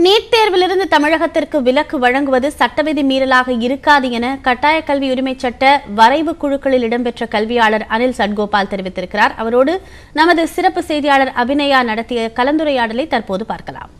NEET தேர்விலிருந்து தமிழகத்திற்கு விலக்கு வழங்குவது சட்டவிதி மீறலாக இருக்காது என கட்டாய கல்வி உரிமை சட்ட வரைவு குழுக்களில் இடம்பெற்ற கல்வியாளர் அனில் சட்கோபால் தெரிவித்திருக்கிறார். அவரோடு நமது சிறப்பு செய்தியாளர் அபிநயா நடத்திய கலந்துரையாடலை தற்போது பார்க்கலாம்.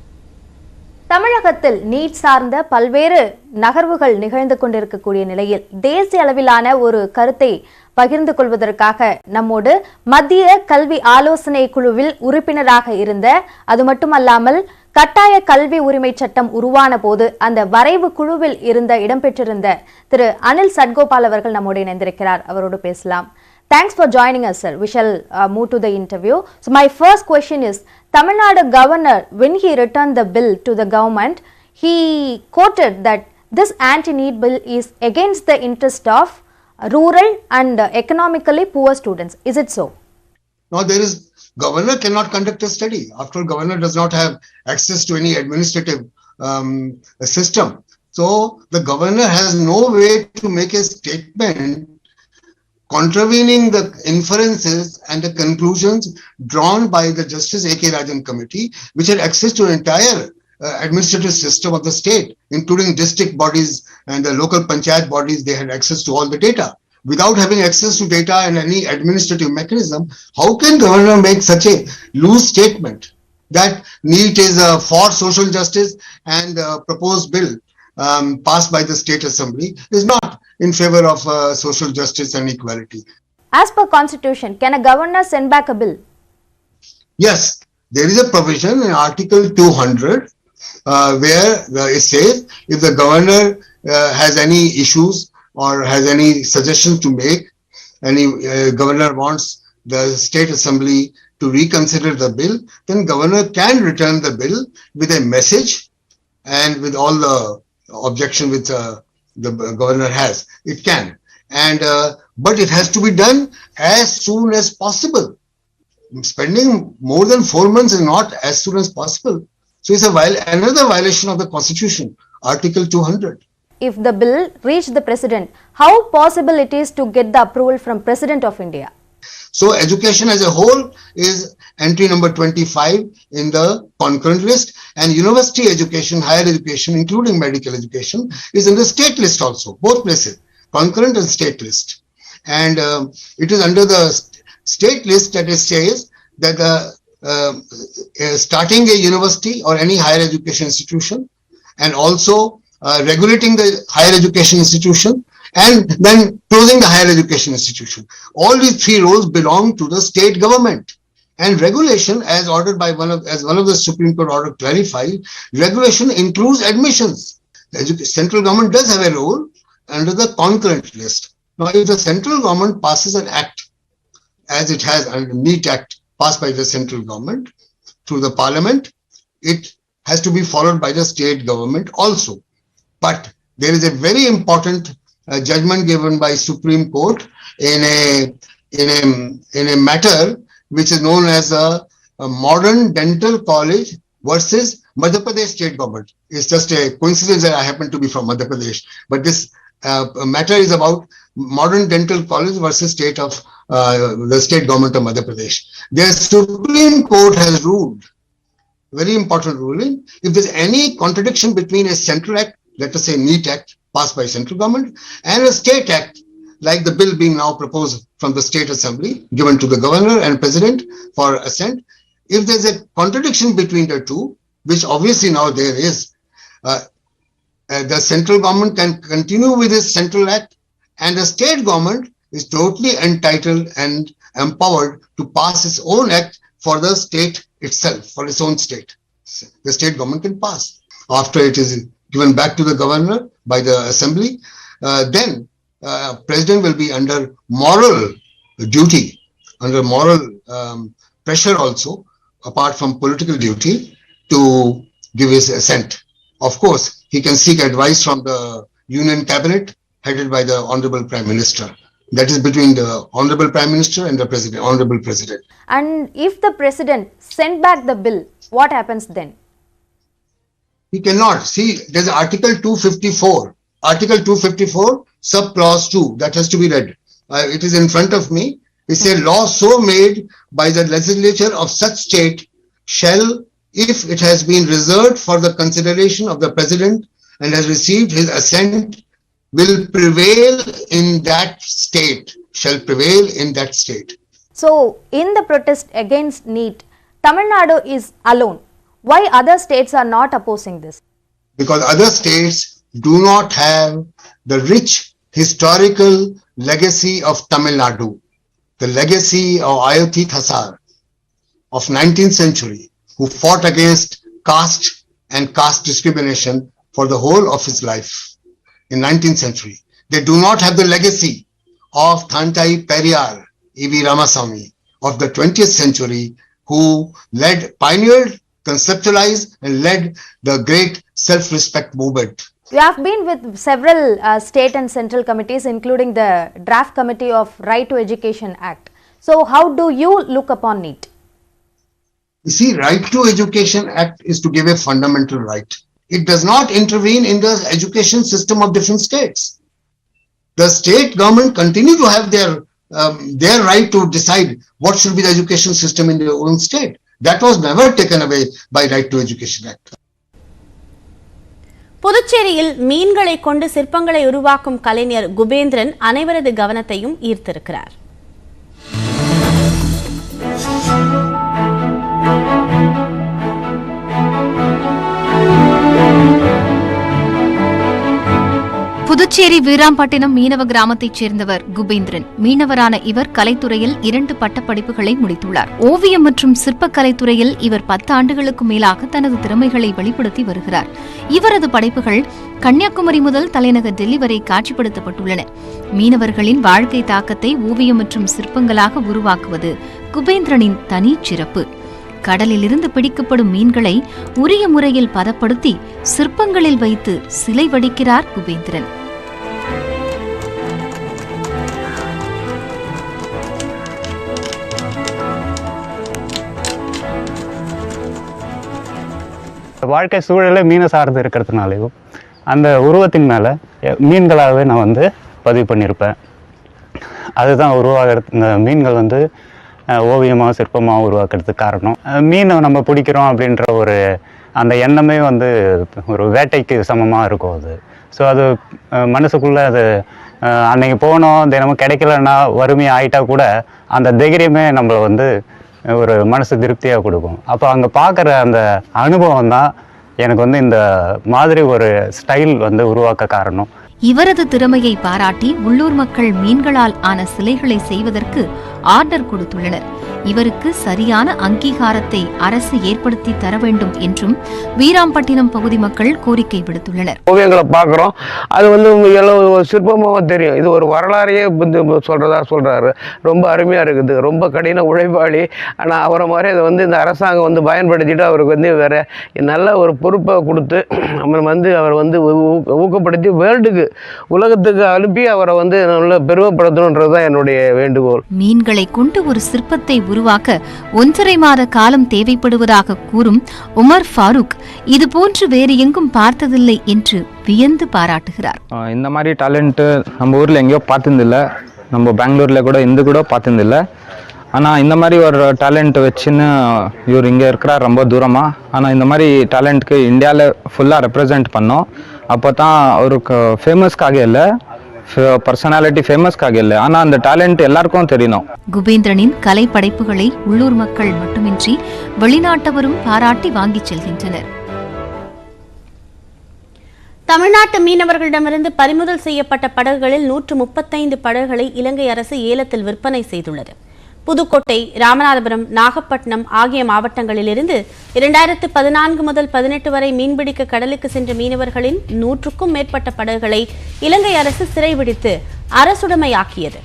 தமிழகத்தில் நீட் சார்ந்த பல்வேறு நகர்வுகள் நிகழ்ந்து கொண்டிருக்கக்கூடிய நிலையில் தேசிய அளவிலான ஒரு கருத்தை பகிர்ந்து கொள்வதற்காக நம்மோடு மத்திய கல்வி ஆலோசனை குழுவில் உறுப்பினராக இருந்த, அது மட்டுமல்லாமல் கட்டாய கல்வி உரிமை சட்டம் உருவான போது அந்த வரைவு குழுவில் இடம்பெற்றிருந்த திரு அனில் சட்கோபால் அவர்கள் நம்மோடு இணைந்திருக்கிறார். அவரோடு பேசலாம். Thanks for joining us, sir. We shall move to the interview. So my first question is, Tamil Nadu governor, when he returned the bill to the government, he quoted that this anti-NEET bill is against the interest of rural and economically poor students. Is it so? No, governor cannot conduct a study. After all, governor does not have access to any administrative system. So the governor has no way to make a statement contravening the inferences and the conclusions drawn by the Justice A.K. Rajan committee, which had access to an entire administrative system of the state, including district bodies and the local panchayat bodies. They had access to all the data. Without having access to data and any administrative mechanism, how can governor make such a loose statement that NEET is for social justice and the proposed bill passed by the state assembly is not in favor of social justice and equality? As per constitution, can a governor send back a bill? Yes, there is a provision in Article 200 where it says if the governor has any issues or has any suggestions to make, any governor wants the state assembly to reconsider the bill, then governor can return the bill with a message and with all the objection which the governor has. It can, and but it has to be done as soon as possible. Spending more than 4 months is not as soon as possible. So it's another violation of the constitution, Article 200. If the bill reached the president, how possible it is to get the approval from President of India? So education as a whole is entry number 25 in the concurrent list, and university education, higher education, including medical education, is in the state list also, both places, concurrent and state list. And it is under the state list that it says that starting a university or any higher education institution, and also regulating the higher education institution, and then closing the higher education institution. All these three roles belong to the state government. And regulation, as ordered by one of the Supreme Court order clarified, regulation includes admissions. The central government does have a role under the concurrent list. Now, if the central government passes an act, as it has under NEET Act passed by the central government through the parliament, it has to be followed by the state government also. But there is a very important judgment given by Supreme Court in a matter which is known as a modern dental college versus Madhya Pradesh state government. It's just a coincidence that I happen to be from Madhya Pradesh, but this matter is about modern dental college versus the state government of Madhya Pradesh. The Supreme Court has ruled, very important ruling, if there's any contradiction between a central act, let us say NEET Act passed by central government, and a state act like the bill being now proposed from the state assembly given to the governor and president for assent. If there's a contradiction between the two, which obviously now there is, the central government can continue with its central act, and the state government is totally entitled and empowered to pass its own act for the state itself, for its own state. The state government can pass. After it is given back to the governor by the assembly, then president will be under moral duty, under moral pressure also, apart from political duty, to give his assent. Of course, he can seek advice from the union cabinet headed by the Honorable Prime Minister. That is between the Honorable Prime Minister and the President, Honorable President. And if the President sent back the bill, what happens then? He cannot. See, there's Article 254. Article 254, sub-clause 2, that has to be read. It is in front of me. It says, law so made by the legislature of such state shall if it has been reserved for the consideration of the President and has received his assent, will prevail in that state, shall prevail in that state. So, in the protest against NEET, Tamil Nadu is alone. Why other states are not opposing this? Because other states do not have the rich historical legacy of Tamil Nadu, the legacy of Ayodhi Thasar of 19th century, who fought against caste and caste discrimination for the whole of his life in 19th century. They do not have the legacy of Thantai Periyar, E.V. Ramasamy of the 20th century, who pioneered, conceptualized and led the great self-respect movement. You have been with several state and central committees, including the draft committee of Right to Education Act. So, how do you look upon NEET? You see, Right to Education Act is to give a fundamental right. It does not intervene in the education system of different states. The state government continue to have their right to decide what should be the education system in their own state. That was never taken away by Right to Education Act. புதுச்சேரியில் மீன்களை கொண்டு சிற்பங்களை உருவாக்கும் கலைஞர் குபேந்திரன் அனைவரது கவனத்தையும் ஈர்த்திருக்கிறார். புதுச்சேரி வீராம்பட்டினம் மீனவ கிராமத்தைச் சேர்ந்தவர் குபேந்திரன். மீனவரான இவர் கலைத்துறையில் 2 பட்டப்படிப்புகளை முடித்துள்ளார். ஓவியம் மற்றும் சிற்பக்கலைத்துறையில் இவர் 10 ஆண்டுகளுக்கு மேலாக தனது திறமைகளை வெளிப்படுத்தி வருகிறார். இவரது படைப்புகள் கன்னியாகுமரி முதல் தலைநகர் டெல்லி வரை காட்சிப்படுத்தப்பட்டுள்ளன. மீனவர்களின் வாழ்க்கை தாக்கத்தை ஓவியம் மற்றும் சிற்பங்களாக உருவாக்குவது குபேந்திரனின் தனி சிறப்பு. கடலிலிருந்து பிடிக்கப்படும் மீன்களை உரிய முறையில் பதப்படுத்தி சிற்பங்களில் வைத்து சிலை வடிக்கிறார் குபேந்திரன். வாழ்க்கை சூழலே மீனை சார்ந்து இருக்கிறதுனாலையும் அந்த உருவத்தின் மேலே மீன்களாகவே நான் பதிவு பண்ணியிருப்பேன். அதுதான் இந்த மீன்கள் ஓவியமாக சிற்பமாக உருவாக்குறதுக்கு காரணம். மீனை நம்ம பிடிக்கிறோம் அப்படின்ற அந்த எண்ணமே ஒரு வேட்டைக்கு சமமாக இருக்கும் அது. ஸோ அது மனசுக்குள்ளே அது அன்னைக்கு போனோம் தினமும் கிடைக்கலன்னா வறுமை ஆகிட்டா கூட அந்த தைரியமே நம்மளை ஒரு மனசு திருப்தியாக கொடுக்கும். அப்போ அங்கே பார்க்குற அந்த அனுபவம் தான் எனக்கு இந்த மாதிரி ஒரு ஸ்டைல் உருவாக்க காரணம். இவரது திறமையை பாராட்டி உள்ளூர் மக்கள் மீன்களால் ஆன சிலைகளை செய்வதற்கு ஆர்டர் கொடுத்துள்ளனர். இவருக்கு சரியான அங்கீகாரத்தை அரசு ஏற்படுத்தி தர வேண்டும் என்றும் வீராம்பட்டினம் பகுதி மக்கள் கோரிக்கை விடுத்துள்ளனர். ஓவியங்களை பார்க்குறோம், அது சிற்பமாக தெரியும். இது ஒரு வரலாறையே சொல்றாரு. ரொம்ப அருமையாக இருக்குது, ரொம்ப கடின உழைப்பாளி. ஆனால் அவரை மாதிரி அதை இந்த அரசாங்கம் பயன்படுத்திட்டு அவருக்கு வேற நல்ல ஒரு பொறுப்பை கொடுத்து அவர் ஊக்கப்படுத்தி வேர்ல்டுக்கு உலகத்துக்கு அனுப்பி அவரை நல்ல பெருமைப்படுத்தணுன்றதுதான் என்னுடைய வேண்டுகோள். மீன்களை கொண்டு ஒரு சிற்பத்தை உருவாக்க 1.5 மாத காலம் தேவைப்படுவதாக கூறும் உமர் ஃபாரூக் இதுபோன்று வேறு எங்கும் பார்த்ததில்லை என்று வியந்து பாராட்டுகிறார். இந்த மாதிரி டேலண்ட் நம்ம ஊர்ல எங்கேயோ பார்த்ததில்லை, நம்ம பெங்களூர்ல கூட பார்த்ததில்லை. ஆனால் இந்த மாதிரி ஒரு டேலண்ட் வச்சுன்னு இவர் இங்கே இருக்கிறார் ரொம்ப தூரமாக. ஆனால் இந்த மாதிரி டேலண்ட்க்கு இந்தியாவில் ஃபுல்லாக ரெப்ரசன்ட் பண்ணோம். அப்போ தான் அவருக்கு ஃபேமஸ்க்காக இல்லை, பர்சனாலிட்டி ஃபேமஸ்க்காக இல்லை, ஆனால் அந்த டேலண்ட் எல்லாருக்கும் தெரியணும். குபேந்திரனின் கலை படைப்புகளை உள்ளூர் மக்கள் மட்டுமின்றி வெளிநாட்டவரும் பாராட்டி வாங்கிச் செல்கின்றனர். தமிழ்நாட்டு மீனவர்களிடமிருந்து பறிமுதல் செய்யப்பட்ட படகுகளில் 135 படகுகளை இலங்கை அரசு ஏலத்தில் விற்பனை செய்துள்ளது. புதுக்கோட்டை, ராமநாதபுரம், நாகப்பட்டினம் ஆகிய மாவட்டங்களிலிருந்து 2014 முதல் 18 வரை மீன்பிடிக்க கடலுக்கு சென்ற மீனவர்களின் 100க்கும் மேற்பட்ட படகுகளை இலங்கை அரசு சிறைபிடித்து அரசுடைமையாக்கியது.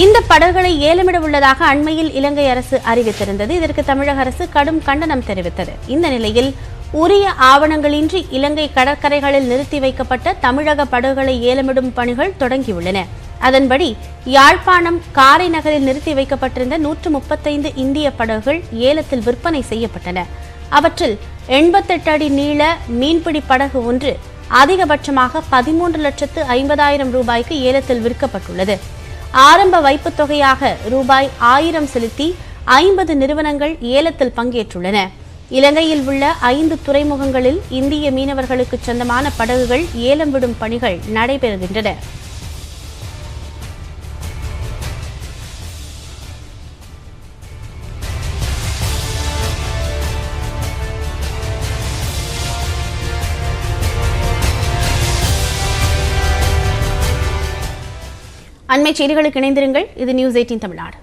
இந்த படகுகளை ஏலமிட உள்ளதாக அண்மையில் இலங்கை அரசு அறிவித்திருந்தது. இதற்கு தமிழக அரசு கடும் கண்டனம் தெரிவித்தது. இந்த நிலையில் உரிய ஆவணங்களின்றி இலங்கை கடற்கரைகளில் நிறுத்தி வைக்கப்பட்ட தமிழக படகுகளை ஏலமிடும் பணிகள் தொடங்கியுள்ளன. அதன்படி யாழ்ப்பாணம் காரை நகரில் நிறுத்தி வைக்கப்பட்டிருந்த 135 இந்திய படகுகள் ஏலத்தில் விற்பனை செய்யப்பட்டன. அவற்றில் 88 அடி நீள மீன்பிடி படகு ஒன்று அதிகபட்சமாக 13,50,000 ரூபாய்க்கு ஏலத்தில் விற்கப்பட்டுள்ளது. ஆரம்ப வைப்புத் தொகையாக ரூபாய் 1000 செலுத்தி 50 நிறுவனங்கள் ஏலத்தில் பங்கேற்றுள்ளன. இலங்கையில் உள்ள 5 துறைமுகங்களில் இந்திய மீனவர்களுக்கு சொந்தமான படகுகள் ஏலம் விடும் பணிகள் நடைபெறுகின்றன. அண்மை செய்திகளுக்கு இணைந்திருங்கள். இது நியூஸ் 18 தமிழ்நாடு.